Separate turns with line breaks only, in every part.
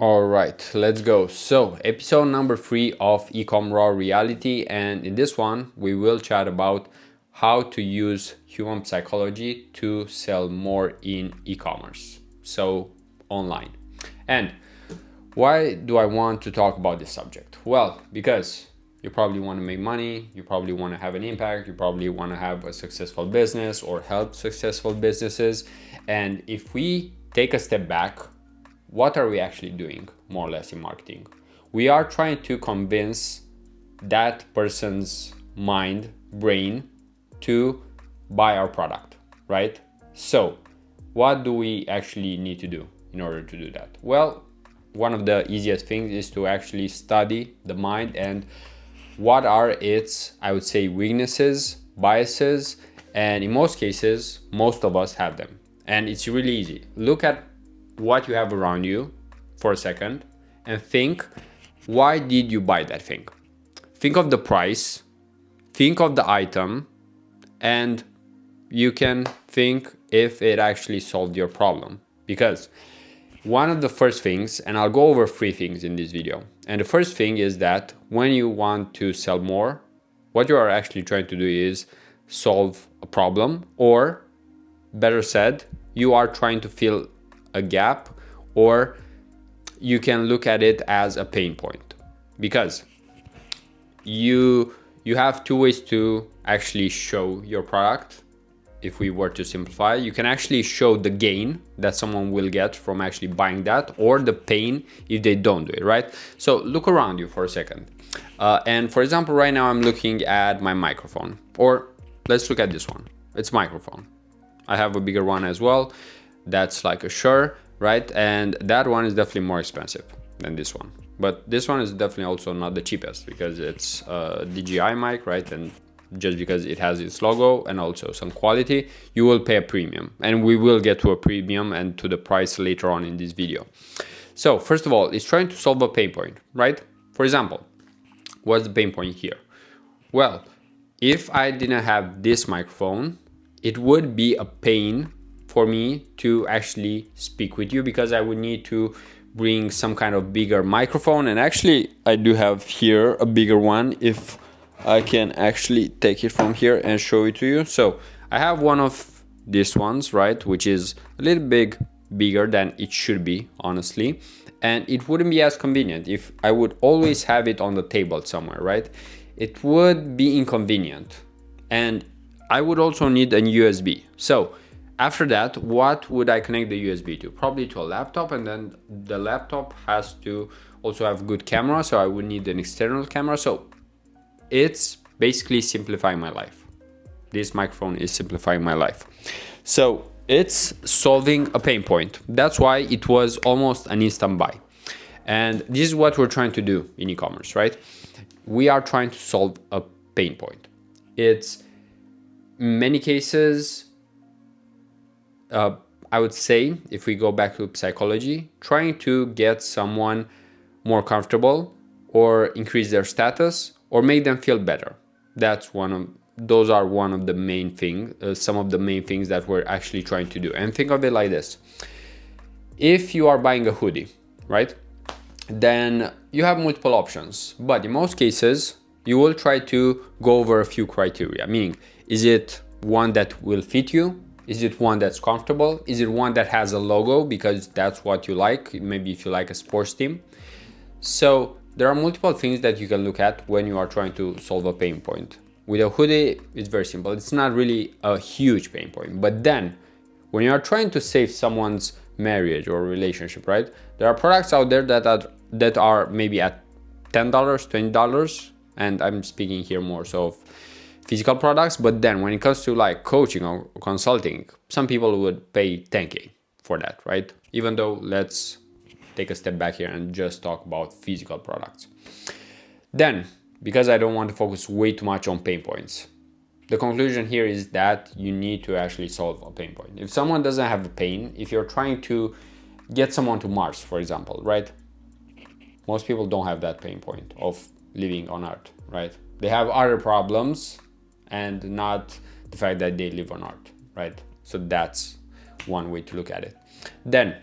All right, let's go. So, episode number 3 of eCom Raw Reality, and in this one, we will chat about how to use human psychology to sell more in e-commerce, so online. And why do I want to talk about this subject? Well, because you probably want to make money, you probably want to have an impact, you probably want to have a successful business or help successful businesses. And if we take a step back, what are we actually doing more or less in marketing? We are trying to convince that person's brain to buy our product, right? So what do we actually need to do in order to do that? Well, one of the easiest things is to actually study the mind and what are its, I would say, weaknesses, biases, and in most cases, most of us have them. And it's really easy. Look at what you have around you for a second and think, why did you buy that thing? Think of the price, think of the item, and you can think if it actually solved your problem. Because one of the first things, and I'll go over 3 things in this video, and the first thing is that when you want to sell more, what you are actually trying to do is solve a problem, or better said, you are trying to fill a gap, or you can look at it as a pain point, because you have 2 ways to actually show your product. If we were to simplify, you can actually show the gain that someone will get from actually buying that, or the pain if they don't do it, right? So look around you for a second, and for example, right now I'm looking at my microphone, or let's look at this one. It's microphone. I have a bigger one as well. That's like a Shure, right? And that one is definitely more expensive than this one. But this one is definitely also not the cheapest because it's a DJI mic, right? And just because it has its logo and also some quality, you will pay a premium. And we will get to a premium and to the price later on in this video. So first of all, it's trying to solve a pain point, right? For example, what's the pain point here? Well, if I didn't have this microphone, it would be a pain for me to actually speak with you because I would need to bring some kind of bigger microphone. And actually, I do have here a bigger one if I can actually take it from here and show it to you. So I have one of these ones, right, which is a little bigger than it should be, honestly. And it wouldn't be as convenient if I would always have it on the table somewhere, right? It would be inconvenient. And I would also need a USB. So after that, what would I connect the USB to? Probably to a laptop, and then the laptop has to also have good camera, so I would need an external camera. So it's basically simplifying my life. This microphone is simplifying my life. So it's solving a pain point. That's why it was almost an instant buy. And this is what we're trying to do in e-commerce, right? We are trying to solve a pain point. It's in many cases, I would say, if we go back to psychology, trying to get someone more comfortable or increase their status or make them feel better. Those are one of the main things, some of the main things that we're actually trying to do. And think of it like this. If you are buying a hoodie, right, then you have multiple options. But in most cases, you will try to go over a few criteria, meaning, is it one that will fit you? Is it one that's comfortable? Is it one that has a logo because that's what you like? Maybe if you like a sports team. So there are multiple things that you can look at when you are trying to solve a pain point. With a hoodie, it's very simple. It's not really a huge pain point. But then when you are trying to save someone's marriage or relationship, right? There are products out there that are maybe at $10, $20, and I'm speaking here more so of physical products. But then when it comes to like coaching or consulting, some people would pay 10K for that, right? Even though, let's take a step back here and just talk about physical products. Then, because I don't want to focus way too much on pain points, the conclusion here is that you need to actually solve a pain point. If someone doesn't have a pain, if you're trying to get someone to Mars, for example, right? Most people don't have that pain point of living on Earth, right? They have other problems and not the fact that they live on Earth, right? So that's one way to look at it. Then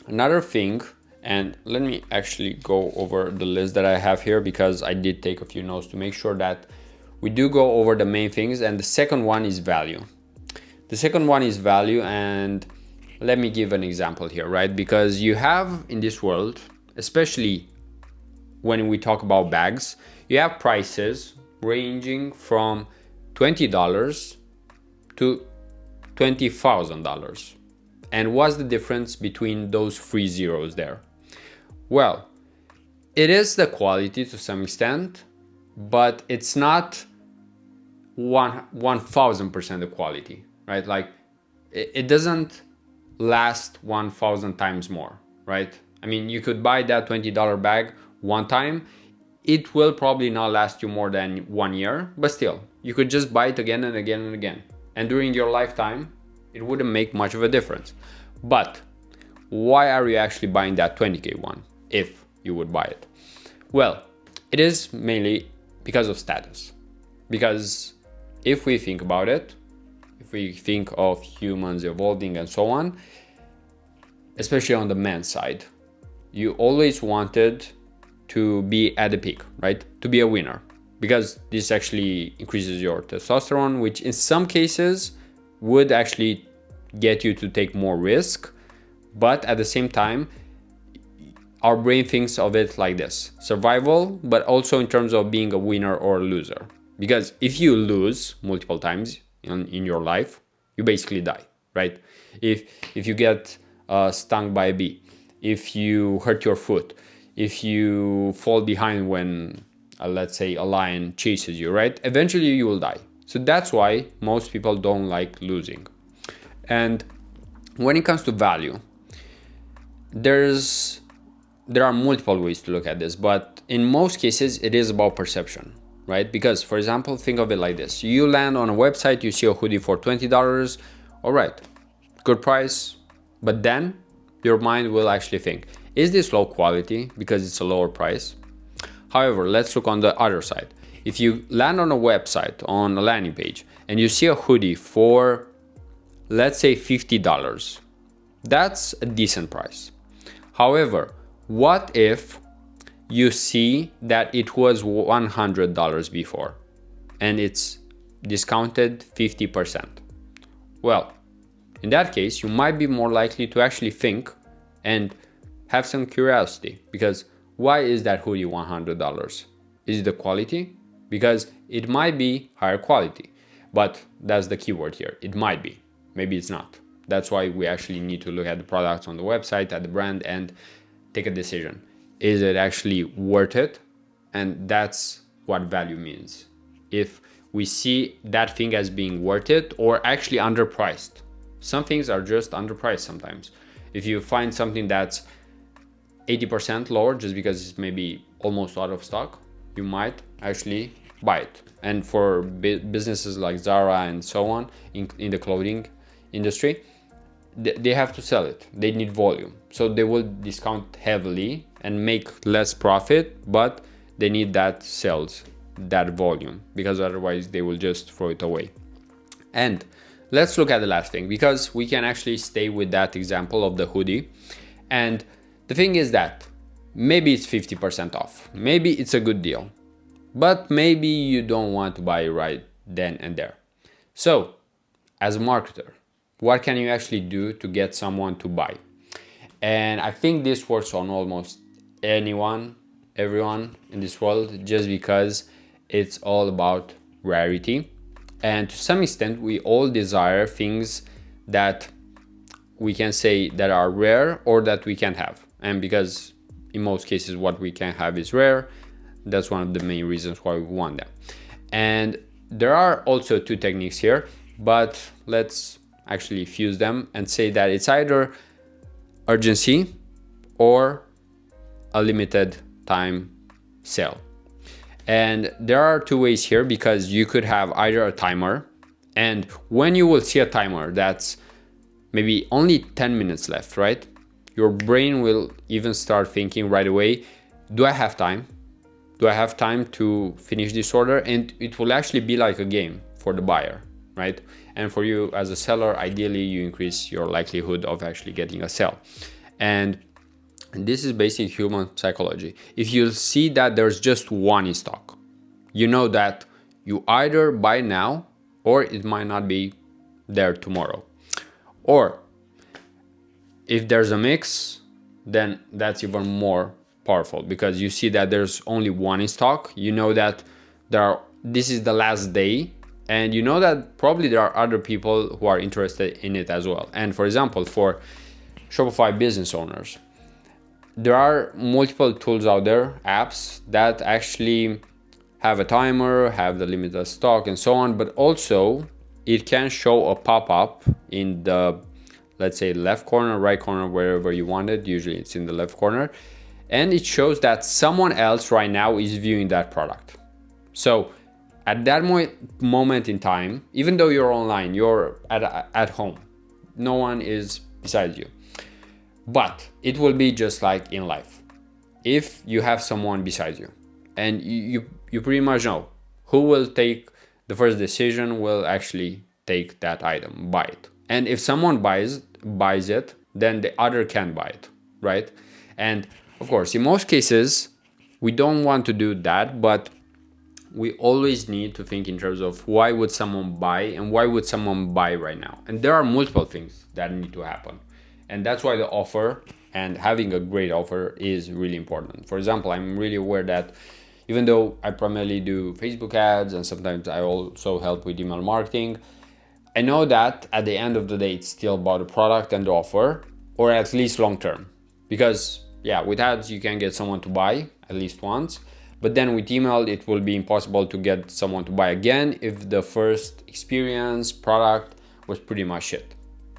another thing, And let me actually go over the list that I have here, because I did take a few notes to make sure that we do go over the main things. And the second one is value. The second one is value, and let me give an example here, right? Because you have in this world, especially when we talk about bags, you have prices ranging from $20 to $20,000. And what's the difference between those three zeros there? Well, it is the quality to some extent, but it's not 1000% the quality, right? Like it doesn't last 1000 times more, right? I mean, you could buy that $20 bag one time. It will probably not last you more than 1 year, but still, you could just buy it again and again and again. And during your lifetime, it wouldn't make much of a difference. But why are you actually buying that 20K one if you would buy it? Well, it is mainly because of status. Because if we think about it, if we think of humans evolving and so on, especially on the men's side, you always wanted to be at the peak, right? To be a winner, because this actually increases your testosterone, which in some cases would actually get you to take more risk. But at the same time, our brain thinks of it like this: survival, but also in terms of being a winner or a loser. Because if you lose multiple times in your life, you basically die, right? If you get stung by a bee, if you hurt your foot, if you fall behind when, let's say, a lion chases you, right? Eventually you will die. So that's why most people don't like losing. And when it comes to value, there are multiple ways to look at this, but in most cases it is about perception, right? Because, for example, think of it like this: you land on a website, you see a hoodie for $20, all right, good price, but then your mind will actually think, is this low quality because it's a lower price? However, let's look on the other side. If you land on a website, on a landing page, and you see a hoodie for, let's say, $50, that's a decent price. However, what if you see that it was $100 before and it's discounted 50%? Well, in that case, you might be more likely to actually think and have some curiosity, because why is that hoodie $100? Is it the quality? Because it might be higher quality, but that's the keyword here. It might be, maybe it's not. That's why we actually need to look at the products on the website, at the brand, and take a decision. Is it actually worth it? And that's what value means. If we see that thing as being worth it or actually underpriced. Some things are just underpriced sometimes. If you find something that's 80% lower just because it's maybe almost out of stock, you might actually buy it. And for businesses like Zara and so on in the clothing industry, they have to sell it. They need volume. So they will discount heavily and make less profit, but they need that sales, that volume, because otherwise they will just throw it away. And let's look at the last thing, because we can actually stay with that example of the hoodie. And the thing is that maybe it's 50% off. Maybe it's a good deal, but maybe you don't want to buy it right then and there. So as a marketer, what can you actually do to get someone to buy? And I think this works on almost everyone in this world, just because it's all about rarity. And to some extent, we all desire things that we can say that are rare or that we can have. And because in most cases what we can have is rare, that's one of the main reasons why we want them. And there are also two techniques here, but let's actually fuse them and say that it's either urgency or a limited time sale. And there are two ways here, because you could have either a timer, and when you will see a timer that's maybe only 10 minutes left, right? Your brain will even start thinking right away, do I have time? Do I have time to finish this order? And it will actually be like a game for the buyer, right? And for you as a seller, ideally you increase your likelihood of actually getting a sale. And And this is basic human psychology. If you see that there's just one in stock, you know that you either buy now or it might not be there tomorrow. Or if there's a mix, then that's even more powerful, because you see that there's only one in stock. You know that this is the last day, and you know that probably there are other people who are interested in it as well. And for example, for Shopify business owners, there are multiple tools out there, apps that actually have a timer, have the limited stock and so on, but also it can show a pop-up in the, let's say, left corner, right corner, wherever you want it. Usually it's in the left corner. And it shows that someone else right now is viewing that product. So at that moment in time, even though you're online, you're at home, no one is beside you. But it will be just like in life. If you have someone beside you, and you pretty much know who will take the first decision, will actually take that item, buy it. And if someone buys it, then the other can buy it, right? And of course, in most cases, we don't want to do that, but we always need to think in terms of why would someone buy and why would someone buy right now. And there are multiple things that need to happen. And that's why the offer and having a great offer is really important. For example, I'm really aware that even though I primarily do Facebook ads and sometimes I also help with email marketing, I know that at the end of the day, it's still about the product and the offer, or at least long term. Because yeah, with ads, you can get someone to buy at least once, but then with email, it will be impossible to get someone to buy again if the first experience product was pretty much shit.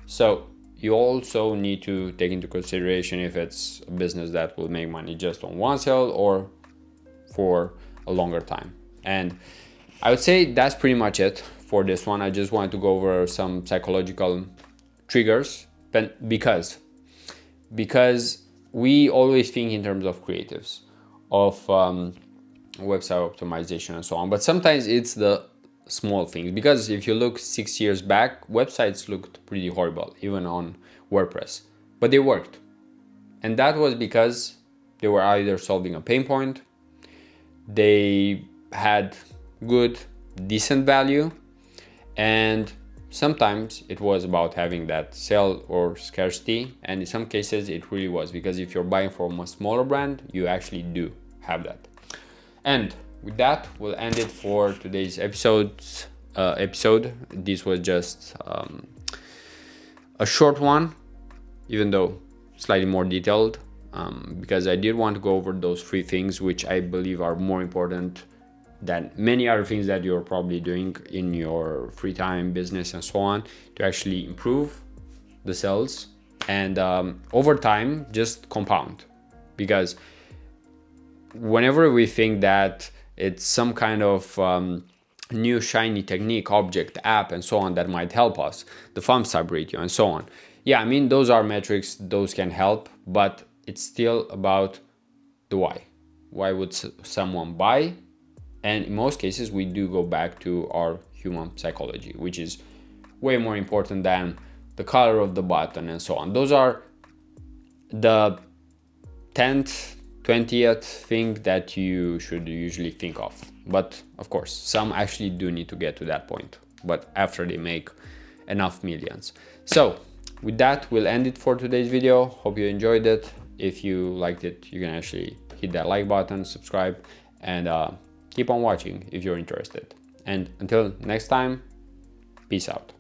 So you also need to take into consideration if it's a business that will make money just on one sale or for a longer time. And I would say that's pretty much it for this one. I just wanted to go over some psychological triggers, because we always think in terms of creatives, of website optimization and so on, but sometimes it's the small things. Because if you look 6 years back, websites looked pretty horrible, even on WordPress, but they worked. And that was because they were either solving a pain point, they had good, decent value, and sometimes it was about having that sale or scarcity. And in some cases it really was, because if you're buying from a smaller brand, you actually do have that. And with that, we'll end it for today's episode. This was just a short one, even though slightly more detailed, because I did want to go over those 3 things, which I believe are more important than many other things that you're probably doing in your free time, business, and so on, to actually improve the sales and over time just compound. Because whenever we think that it's some kind of new shiny technique, object, app, and so on that might help us, the thumb sub ratio and so on, yeah, I mean, those are metrics, those can help, but it's still about the why. Why would someone buy? And in most cases, we do go back to our human psychology, which is way more important than the color of the button and so on. Those are the 10th, 20th thing that you should usually think of. But of course, some actually do need to get to that point, but after they make enough millions. So with that, we'll end it for today's video. Hope you enjoyed it. If you liked it, you can actually hit that like button, subscribe, and keep on watching if you're interested. And until next time, peace out.